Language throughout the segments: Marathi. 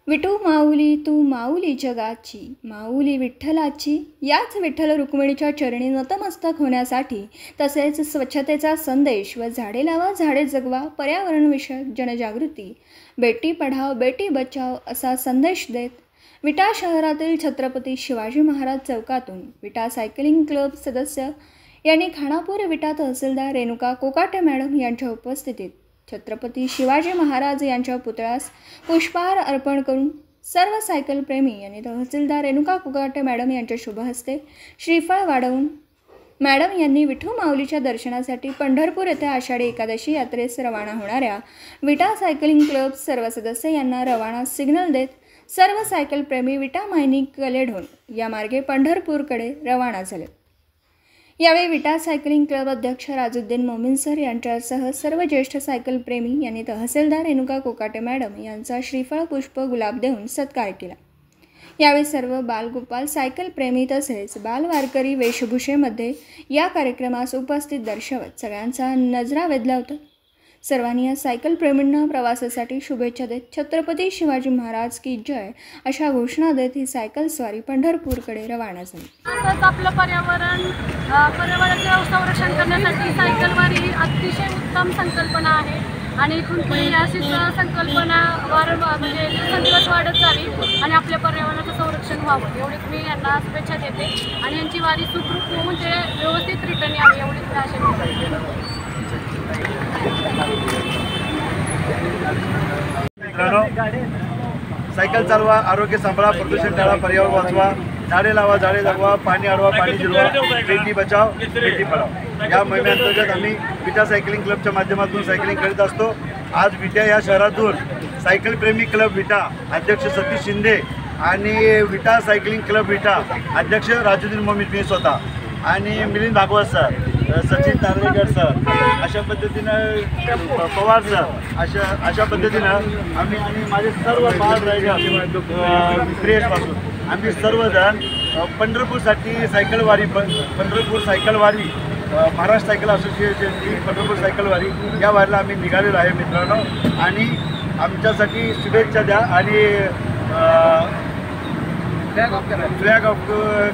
विठू माऊली तू माऊली जगाची, माऊली विठ्ठलाची. याच विठ्ठल रुक्मिणीच्या चरणी नतमस्तक होण्यासाठी तसेच स्वच्छतेचा संदेश व झाडे लावा झाडे जगवा पर्यावरणविषयक जनजागृती, बेटी पढाओ बेटी बचाओ असा संदेश देत विटा शहरातील छत्रपती शिवाजी महाराज चौकातून विटा सायकलिंग क्लब सदस्य यांनी खानापूर विटा तहसीलदार रेणुका कोकाटे मॅडम यांच्या उपस्थितीत छत्रपती शिवाजी महाराज यांच्या पुतळ्यास पुष्पहार अर्पण करून सर्व सायकल प्रेमी यांनी तहसीलदार रेणुका कोकाटे मॅडम यांच्या शुभ हस्ते श्रीफळ वाढवून मॅडम यांनी विठू माऊलीच्या दर्शनासाठी पंढरपूर येथे आषाढी एकादशी यात्रेस रवाना होणाऱ्या विटा सायकलिंग क्लब सर्व सदस्य यांना रवाना सिग्नल देत सर्व सायकल प्रेमी विटा मायनी कलेढोण या मार्गे पंढरपूरकडे रवाना झाले। यावेळी विटा सायकलिंग क्लब अध्यक्ष राजुद्दीन मोमीन सर यांच्यासह सर्व ज्येष्ठ सायकल प्रेमी यांनी तहसीलदार रेणुका कोकाटे मॅडम यांचा श्रीफळ पुष्प गुलाब देऊन सत्कार केला। यावेळी सर्व बालगोपाल सायकल प्रेमी तसेच बालवारकरी वेशभूषेमध्ये या कार्यक्रमास उपस्थित दर्शवत सगळ्यांचा नजरा वेधला होता। सर्वांनी या सायकल प्रेमींना प्रवासासाठी शुभेच्छा देत छत्रपती शिवाजी महाराज की जय अशा घोषणा देत ही सायकल स्वारी पंढरपूरकडे रवाना झाली। तसंच आपलं पर्यावरणाचे संरक्षण करण्यासाठी सायकलवारी अतिशय उत्तम संकल्पना आहे आणि इथून पुढे अशीच संकल्पना म्हणजे दिवस वाढत जावी आणि आपल्या पर्यावरणाचं संरक्षण व्हावं एवढीच मी यांना शुभेच्छा देते आणि यांची वारी सुखरूप होऊन ते व्यवस्थित रिटर्न यावी एवढीच आशा करते। मित्रांनो, सायकल चालवा, आरोग्य सांभाळा, प्रदूषण टाळा, पर्यावरण वाचवा, झाडे लावा झाडे जगवा, पाणी अडवा पाणी जिरवा, बेटी बचाव बेटी पढाओ या मोहिमेअंतर्गत आम्ही विटा सायकलिंग क्लबच्या माध्यमातून सायकलिंग करीत असतो। आज विटा या शहरातून सायकल प्रेमी क्लब विटा अध्यक्ष सतीश शिंदे आणि विटा सायकलिंग क्लब विटा अध्यक्ष राजुद्दीन मोमीन मी स्वतः आणि मिलिंद भागवत सर, सचिन तारलेकर सर, अशा पद्धतीनं पवार सर, अशा पद्धतीनं आम्ही आणि माझे सर्व बाळ रायडर प्रियेशपासून आम्ही सर्वजण पंढरपूरसाठी सायकलवारी पंढरपूर सायकलवारी महाराष्ट्र सायकल असोसिएशनची पंढरपूर सायकलवारी या वारीला आम्ही निघालेलो आहे मित्रांनो। आणि आमच्यासाठी शुभेच्छा द्या आणि फ्लॅग ऑफ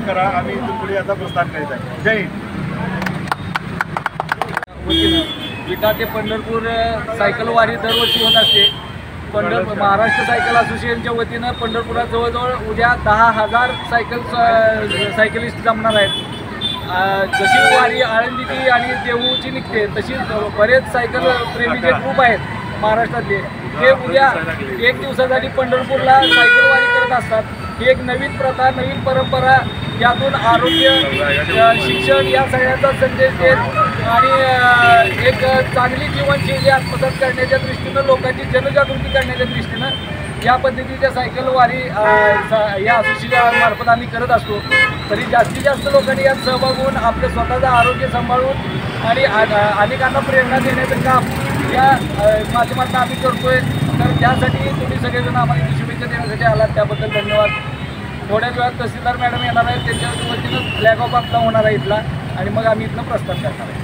करा। आम्ही इथून पुढे आता प्रस्थान करीत आहे। जय हिंद। विटा ते पंढरपूर सायकल वारी दरवर्षी होत असते। महाराष्ट्र सायकल असोसिएशनच्या वतीनं पंढरपुरात जवळजवळ उद्या 10,000 सायकलिस्ट जमणार आहेत। जशी वारी आळंदीची आणि देहूची निघते तशी बरेच सायकल प्रेमी जे ग्रुप आहेत महाराष्ट्रातले ते उद्या एक दिवसासाठी पंढरपूरला सायकल वारी करत असतात। ही एक नवीन प्रथा नवीन परंपरा यातून आरोग्य शिक्षण या सगळ्यांचा संदेश देत आणि एक चांगली जीवनशैली आत्मसात करण्याच्या दृष्टीनं लोकांची जनजागृती करण्याच्या दृष्टीनं या पद्धतीच्या सायकल वारी या असोसिएशनमार्फत आम्ही करत असतो। तरी जास्तीत जास्त लोकांनी यात सहभाग होऊन आपलं स्वतःचं आरोग्य सांभाळून आणि अनेकांना प्रेरणा देण्याचं काम या माध्यमातून आम्ही करतोय। तर त्यासाठी तुम्ही सगळेजण आम्हाला शुभेच्छा देण्यासाठी आलात त्याबद्दल धन्यवाद। थोड्याच वेळात तहसीलदार मॅडम येणार आहेत, त्यांच्या वतीनं फ्लॅग ऑफ आपला होणार आहे इथला आणि मग आम्ही इथनं प्रस्थान करणार आहे।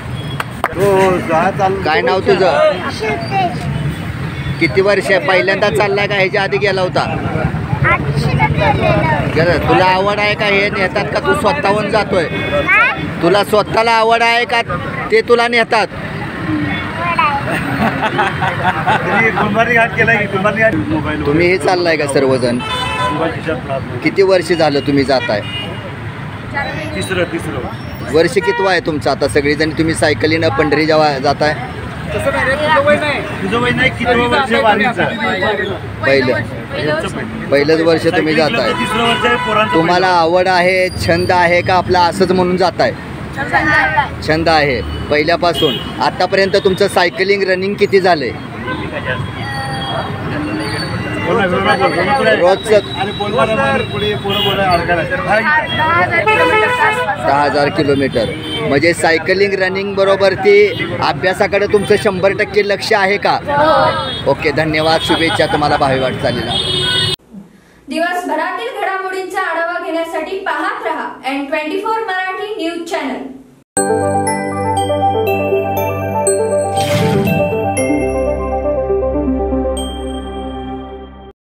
काय नाव तुझं? किती वर्ष पहिल्यांदा चाललाय का ह्याच्या आधी गेला होता? तुला आवड आहे का हे नेतात का तू स्वतःहून जातोय? तुला स्वतःला आवड आहे का ते तुला नेतात? तुम्हीही चाललाय का सर्वजण? किती वर्ष झालं तुम्ही जाताय? तिसरं वर्ष किती आहे तुमचं आता? सगळीजण तुम्ही सायकलीनं पंढरी जाताय? पहिलंच वर्ष तुम्ही जाताय। तुम्हाला आवड आहे छंद आहे का आपला असंच म्हणून जाताय? छंद आहे पहिल्यापासून। आतापर्यंत तुमचं सायकलिंग रनिंग किती झालंय? रोजचं 10,000 किलोमीटर। म्हणजे सायकलिंग रनिंग बरोबर ती अभ्यासाकडे तुमचं 100% लक्ष आहे का? ओके, धन्यवाद, शुभेच्छा तुम्हाला भावी वाटचालीला। दिवसभरातील घडामोडींचा आढावा घेण्यासाठी पाहत रहा N24 मराठी न्यूज चॅनल।